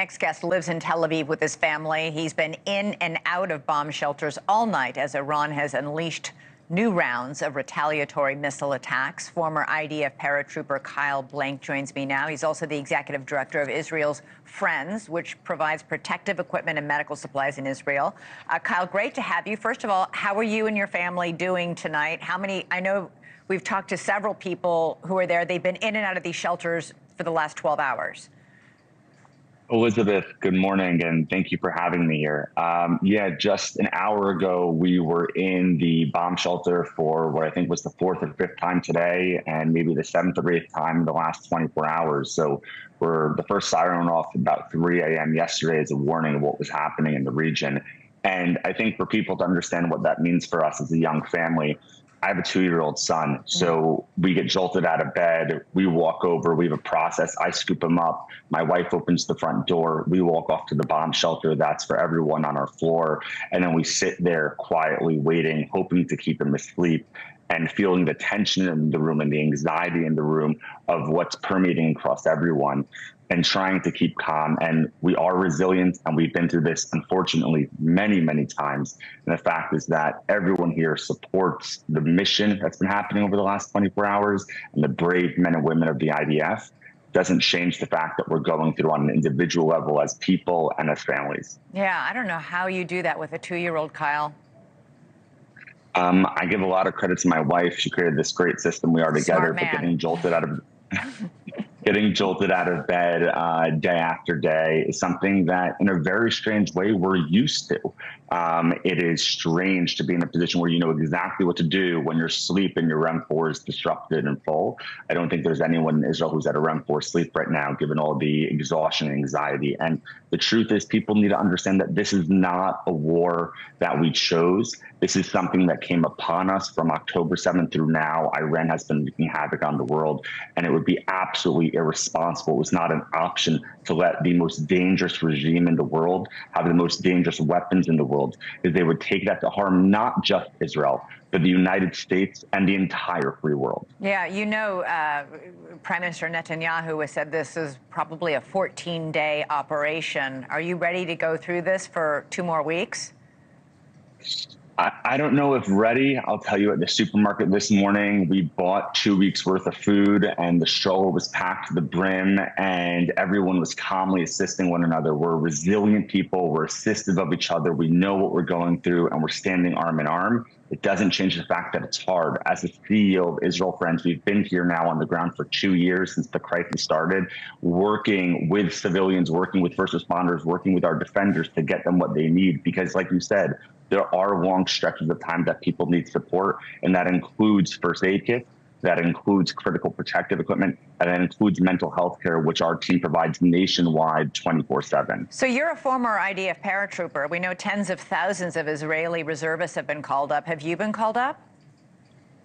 Next guest lives in Tel Aviv with his family. He's been in and out of bomb shelters all night as Iran has unleashed new rounds of retaliatory missile attacks. Former IDF paratrooper Kyle Blank joins me now. He's also the executive director of Israel's Friends, which provides protective equipment and medical supplies in Israel. Kyle, great to have you. First of all, how are you and your family doing tonight? I know we've talked to several people who are there. They've been in and out of these shelters for the last 12 hours. Elizabeth, good morning, and thank you for having me here. Yeah, just an hour ago, we were in the bomb shelter for what I think was the fourth or fifth time today, and maybe the seventh or eighth time in the last 24 hours. So the first siren went off about 3 a.m. yesterday as a warning of what was happening in the region. And I think for people to understand what that means for us as a young family, I have a 2-year-old son, so we get jolted out of bed. We walk over, we have a process. I scoop him up. My wife opens the front door. We walk off to the bomb shelter. That's for everyone on our floor. And then we sit there quietly waiting, hoping to keep him asleep and feeling the tension in the room and the anxiety in the room of what's permeating across everyone and trying to keep calm. And we are resilient, and we've been through this, unfortunately, many, many times. And the fact is that everyone here supports the mission that's been happening over the last 24 hours, and the brave men and women of the IDF doesn't change the fact that we're going through on an individual level as people and as families. Yeah, I don't know how you do that with a 2-year-old, Kyle. I give a lot of credit to my wife. She created this great system we are together, but getting jolted out of bed day after day is something that, in a very strange way, we're used to. It is strange to be in a position where you know exactly what to do when your sleep and your REM4 is disrupted and full. I don't think there's anyone in Israel who's at a REM4 sleep right now, given all the exhaustion and anxiety. And the truth is, people need to understand that this is not a war that we chose. This is something that came upon us from October 7th through now. Iran has been wreaking havoc on the world, and it would be absolutely irresponsible. It was not an option to let the most dangerous regime in the world have the most dangerous weapons in the world, because they would take that to harm not just Israel, but the United States and the entire free world. Yeah, you know, Prime Minister Netanyahu has said this is probably a 14-day operation. Are you ready to go through this for 2 more weeks? I don't know if ready. I'll tell you, at the supermarket this morning, we bought 2 weeks worth of food, and the stroller was packed to the brim, and everyone was calmly assisting one another. We're resilient people. We're assistive of each other. We know what we're going through, and we're standing arm in arm. It doesn't change the fact that it's hard. As the CEO of Israel Friends, we've been here now on the ground for 2 years since the crisis started, working with civilians, working with first responders, working with our defenders to get them what they need. Because, like you said, there are long stretches of time that people need support, and that includes first aid kits, that includes critical protective equipment, and that includes mental health care, which our team provides nationwide 24/7. So you're a former IDF paratrooper. We know tens of thousands of Israeli reservists have been called up. Have you been called up?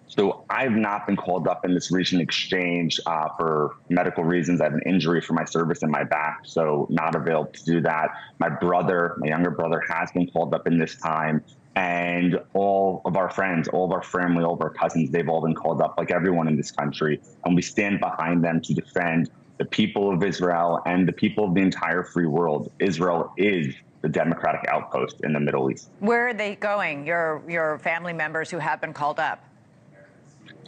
So I've not been called up in this recent exchange for medical reasons. I have an injury for my service in my back, so not available to do that. My brother, my younger brother, has been called up in this time. And all of our friends, all of our family, all of our cousins, they've all been called up, like everyone in this country. And we stand behind them to defend the people of Israel and the people of the entire free world. Israel is the democratic outpost in the Middle East. Where are they going, your family members who have been called up?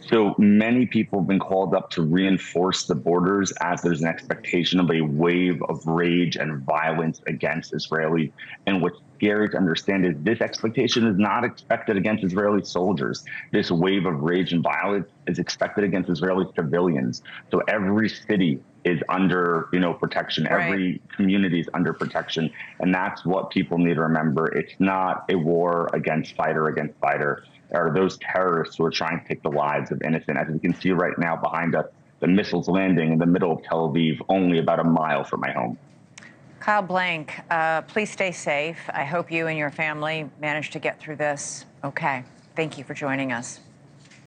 So many people have been called up to reinforce the borders, as there's an expectation of a wave of rage and violence against Israelis. And what's scary to understand is this expectation is not expected against Israeli soldiers. This wave of rage and violence is expected against Israeli civilians. So every city is under, protection. Right. Every community is under protection. And that's what people need to remember. It's not a war against fighter. Are those terrorists who are trying to take the lives of innocent. As we can see right now behind us, the missiles landing in the middle of Tel Aviv, only about a mile from my home. Kyle Blank, please stay safe. I hope you and your family manage to get through this. Okay. Thank you for joining us.